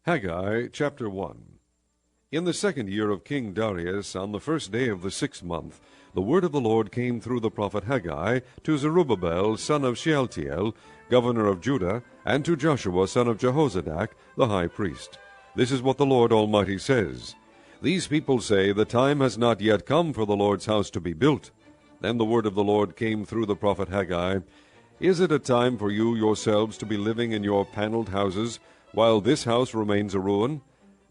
Haggai chapter 1. In the 2nd year of King Darius, on the 1st day of the 6th month, the word of the Lord came through the prophet Haggai to Zerubbabel son of Shealtiel, governor of Judah, and to Joshua son of Jehozadak, the high priest. This is what the Lord Almighty says. These people say, the time has not yet come for the Lord's house to be built. Then the word of the Lord came through the prophet Haggai. Is it a time for you yourselves to be living in your paneled houses, while this house remains a ruin?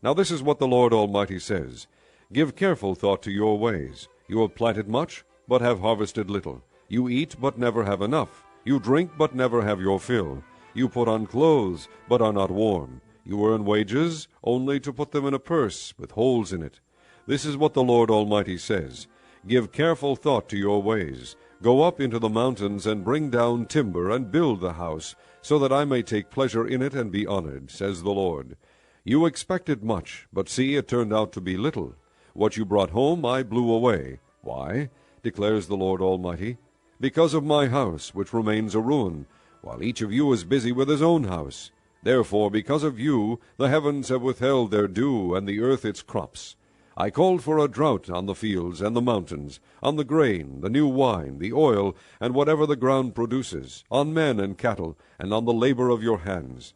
Now this is what the Lord Almighty says. Give careful thought to your ways. You have planted much, but have harvested little. You eat, but never have enough. You drink, but never have your fill. You put on clothes, but are not warm. You earn wages, only to put them in a purse with holes in it. This is what the Lord Almighty says. Give careful thought to your ways. Go up into the mountains and bring down timber and build the house, so that I may take pleasure in it and be honored, says the Lord. You expected much, but see, it turned out to be little. What you brought home I blew away. Why? Declares the Lord Almighty. Because of my house, which remains a ruin, while each of you is busy with his own house. Therefore, because of you, the heavens have withheld their dew, and the earth its crops. I called for a drought on the fields and the mountains, on the grain, the new wine, the oil, and whatever the ground produces, on men and cattle, and on the labor of your hands.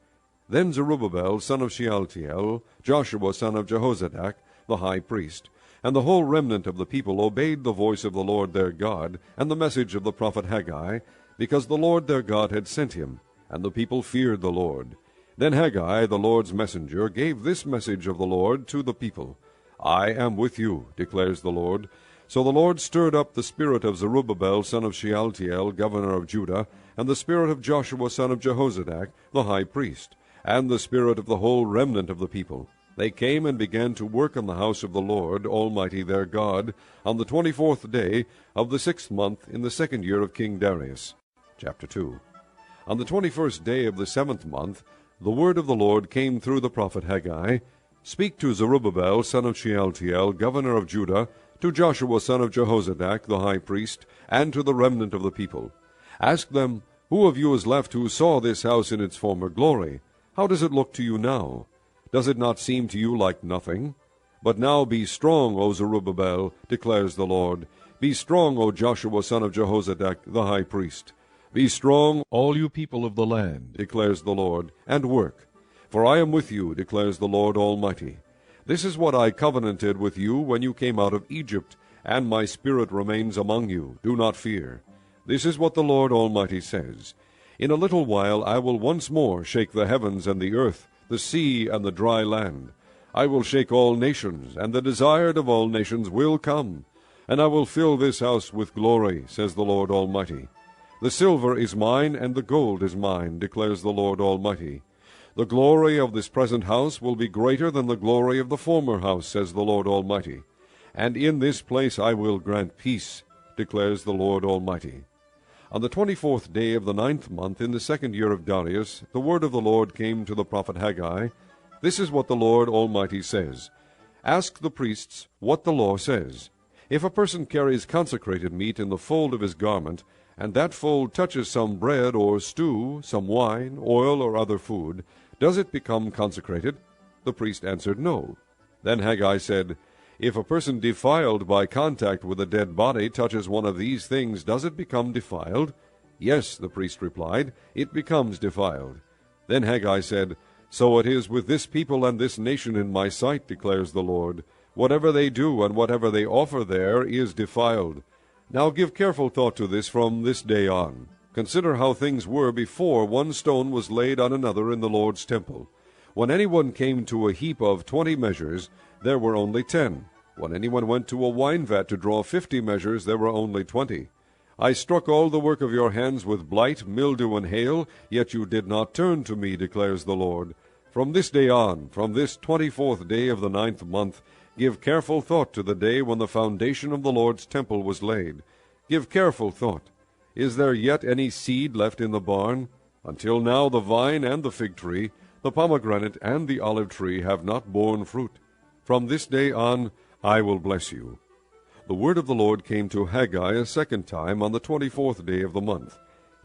Then Zerubbabel son of Shealtiel, Joshua son of Jehozadak, the high priest, and the whole remnant of the people obeyed the voice of the Lord their God, and the message of the prophet Haggai, because the Lord their God had sent him, and the people feared the Lord. Then Haggai, the Lord's messenger, gave this message of the Lord to the people. I am with you, declares the Lord. So the Lord stirred up the spirit of Zerubbabel son of Shealtiel, governor of Judah, and the spirit of Joshua son of Jehozadak, the high priest, and the spirit of the whole remnant of the people. They came and began to work on the house of the Lord Almighty their God, on the 24th day of the 6th month in the 2nd year of King Darius. Chapter 2. On the 21st day of the 7th month, the word of the Lord came through the prophet Haggai. Speak to Zerubbabel son of Shealtiel, governor of Judah, to Joshua son of Jehozadak, the high priest, and to the remnant of the people. Ask them, who of you is left who saw this house in its former glory? How does it look to you now? Does it not seem to you like nothing? But now be strong, O Zerubbabel, declares the Lord. Be strong, O Joshua son of Jehozadak, the high priest. Be strong, all you people of the land, declares the Lord, and work. For I am with you, declares the Lord Almighty. This is what I covenanted with you when you came out of Egypt, and my spirit remains among you. Do not fear. This is what the Lord Almighty says. In a little while I will once more shake the heavens and the earth, the sea and the dry land. I will shake all nations, and the desired of all nations will come. And I will fill this house with glory, says the Lord Almighty. The silver is mine, and the gold is mine, declares the Lord Almighty. The glory of this present house will be greater than the glory of the former house, says the Lord Almighty. And in this place I will grant peace, declares the Lord Almighty. On the 24th day of the 9th month in the 2nd year of Darius, the word of the Lord came to the prophet Haggai. This is what the Lord Almighty says. Ask the priests what the law says. If a person carries consecrated meat in the fold of his garment, and that fold touches some bread or stew, some wine, oil, or other food, does it become consecrated? The priest answered, No. Then Haggai said, If a person defiled by contact with a dead body touches one of these things, does it become defiled? Yes, the priest replied, it becomes defiled. Then Haggai said, So it is with this people and this nation in my sight, declares the Lord. Whatever they do and whatever they offer there is defiled. Now give careful thought to this from this day on. Consider how things were before one stone was laid on another in the Lord's temple. When anyone came to a heap of 20 measures, there were only 10. When anyone went to a wine vat to draw 50 measures, there were only 20. I struck all the work of your hands with blight, mildew, and hail, yet you did not turn to me, declares the Lord. From this day on, from this 24th day of the 9th month, give careful thought to the day when the foundation of the Lord's temple was laid. Give careful thought. Is there yet any seed left in the barn? Until now the vine and the fig tree, the pomegranate and the olive tree have not borne fruit. From this day on I will bless you. The word of the Lord came to Haggai a second time on the 24th day of the month.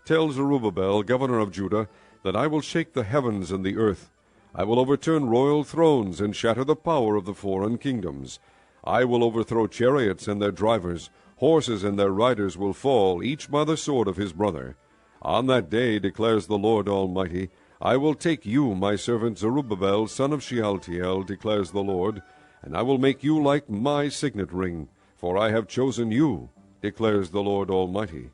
Tell Zerubbabel, governor of Judah, that I will shake the heavens and the earth. I will overturn royal thrones, and shatter the power of the foreign kingdoms. I will overthrow chariots and their drivers. Horses and their riders will fall, each by the sword of his brother. On that day, declares the Lord Almighty, I will take you, my servant Zerubbabel, son of Shealtiel, declares the Lord, and I will make you like my signet ring, for I have chosen you, declares the Lord Almighty.